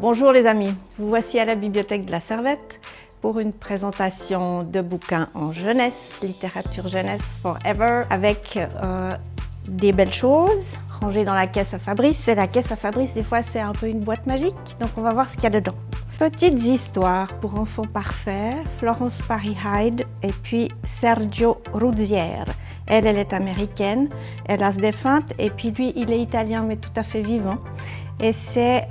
Bonjour les amis, vous voici à la Bibliothèque de la Servette pour une présentation de bouquins en jeunesse, littérature jeunesse forever, avec des belles choses rangées dans la caisse à Fabrice. Et la caisse à Fabrice, des fois, c'est un peu une boîte magique, donc on va voir ce qu'il y a dedans. Petites histoires pour enfants parfaits, Florence Parry Hyde et puis Sergio Ruzzière. Elle est américaine, elle a des feintes, et puis lui, il est italien, mais tout à fait vivant. Et c'est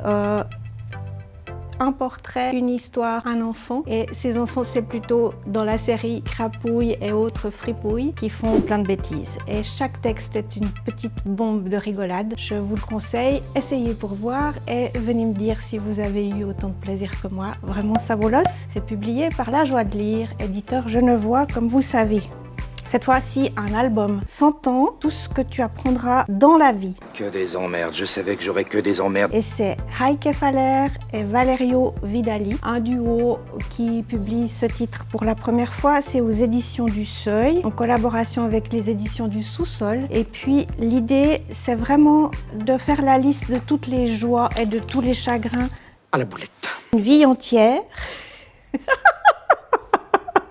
un portrait, une histoire, un enfant. Et ces enfants, c'est plutôt dans la série Crapouille et autres fripouilles qui font plein de bêtises. Et chaque texte est une petite bombe de rigolade. Je vous le conseille, essayez pour voir et venez me dire si vous avez eu autant de plaisir que moi. Vraiment, ça vaut l'os. C'est publié par La Joie de Lire, éditeur Genevois, comme vous savez. Cette fois-ci, un album. 100 ans, tout ce que tu apprendras dans la vie. Que des emmerdes, je savais que j'aurais que des emmerdes. Et c'est Heike Faller et Valerio Vidali, un duo qui publie ce titre pour la première fois. C'est aux éditions du Seuil, en collaboration avec les éditions du Sous-Sol. Et puis, l'idée, c'est vraiment de faire la liste de toutes les joies et de tous les chagrins. À la boulette. Une vie entière.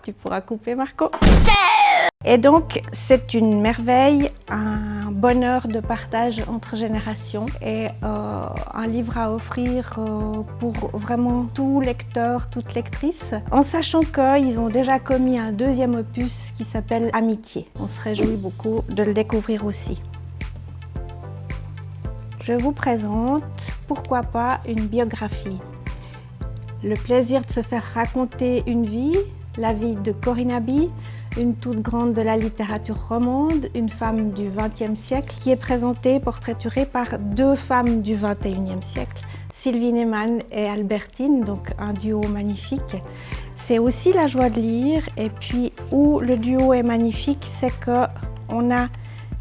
Tu pourras couper, Marco. Et donc, c'est une merveille, un bonheur de partage entre générations et un livre à offrir pour vraiment tout lecteur, toute lectrice, en sachant qu'ils ont déjà commis un deuxième opus qui s'appelle Amitié. On se réjouit beaucoup de le découvrir aussi. Je vous présente, pourquoi pas, une biographie. Le plaisir de se faire raconter une vie, la vie de Corinne Bie, une toute grande de la littérature romande, une femme du XXe siècle, qui est présentée, portraiturée par deux femmes du XXIe siècle, Sylvie Neyman et Albertine, donc un duo magnifique. C'est aussi La Joie de Lire, et puis où le duo est magnifique, c'est qu'on a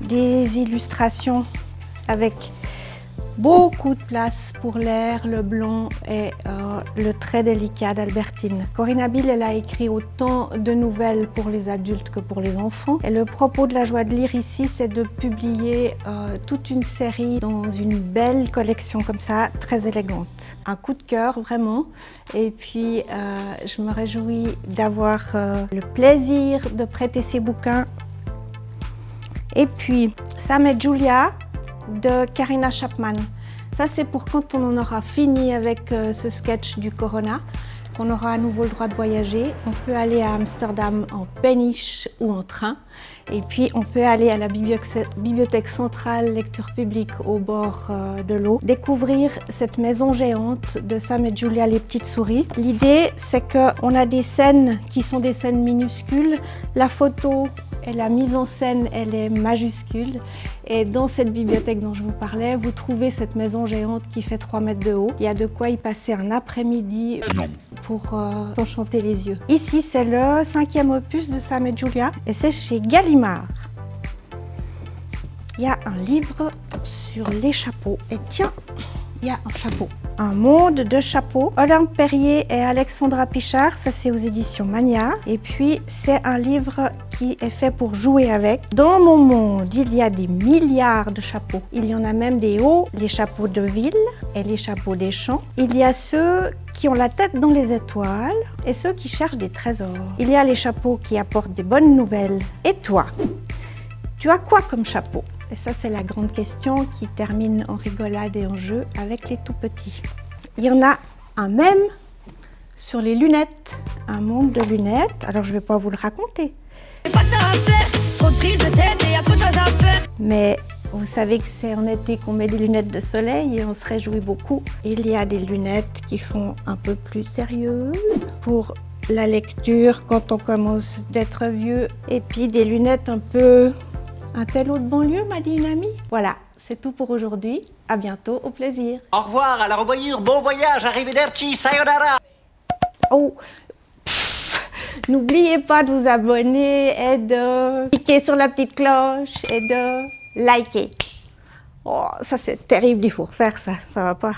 des illustrations avec beaucoup de place pour l'air, le blanc et le très délicat d'Albertine. Corinne Bie, elle a écrit autant de nouvelles pour les adultes que pour les enfants. Et le propos de La Joie de Lire ici, c'est de publier toute une série dans une belle collection comme ça, très élégante. Un coup de cœur, vraiment. Et puis, je me réjouis d'avoir le plaisir de prêter ces bouquins. Et puis, Sam et Julia, de Karina Chapman. Ça, c'est pour quand on en aura fini avec ce sketch du Corona, qu'on aura à nouveau le droit de voyager. On peut aller à Amsterdam en péniche ou en train. Et puis, on peut aller à la bibliothèque centrale, lecture publique au bord de l'eau, découvrir cette maison géante de Sam et Julia, les petites souris. L'idée, c'est qu'on a des scènes qui sont des scènes minuscules. La photo et la mise en scène, elle est majuscule. Et dans cette bibliothèque dont je vous parlais, vous trouvez cette maison géante qui fait 3 mètres de haut. Il y a de quoi y passer un après-midi pour s'enchanter les yeux. Ici, c'est le 5e opus de Sam et Julia et c'est chez Gallimard. Il y a un livre sur les chapeaux. Et tiens, il y a un chapeau. Un monde de chapeaux. Olympe Perrier et Alexandra Pichard, ça c'est aux éditions Mania. Et puis c'est un livre qui est fait pour jouer avec. Dans mon monde, il y a des milliards de chapeaux. Il y en a même des hauts, les chapeaux de ville et les chapeaux des champs. Il y a ceux qui ont la tête dans les étoiles et ceux qui cherchent des trésors. Il y a les chapeaux qui apportent des bonnes nouvelles. Et toi, tu as quoi comme chapeau ? Et ça, c'est la grande question qui termine en rigolade et en jeu avec les tout petits. Il y en a un même sur les lunettes, un monde de lunettes. Alors, je ne vais pas vous le raconter. Pas que ça à faire, trop de prise de tête et y a trop de choses à faire. Mais vous savez que c'est en été qu'on met des lunettes de soleil et on se réjouit beaucoup. Il y a des lunettes qui font un peu plus sérieuses pour la lecture quand on commence d'être vieux. Et puis des lunettes un peu... Un tel autre banlieue, m'a dit une amie. Voilà, c'est tout pour aujourd'hui. À bientôt, au plaisir. Au revoir, à la revoyure, bon voyage, arrivederci, sayonara. Oh, n'oubliez pas de vous abonner et de cliquer sur la petite cloche et de liker. Oh, ça c'est terrible, il faut refaire ça va pas.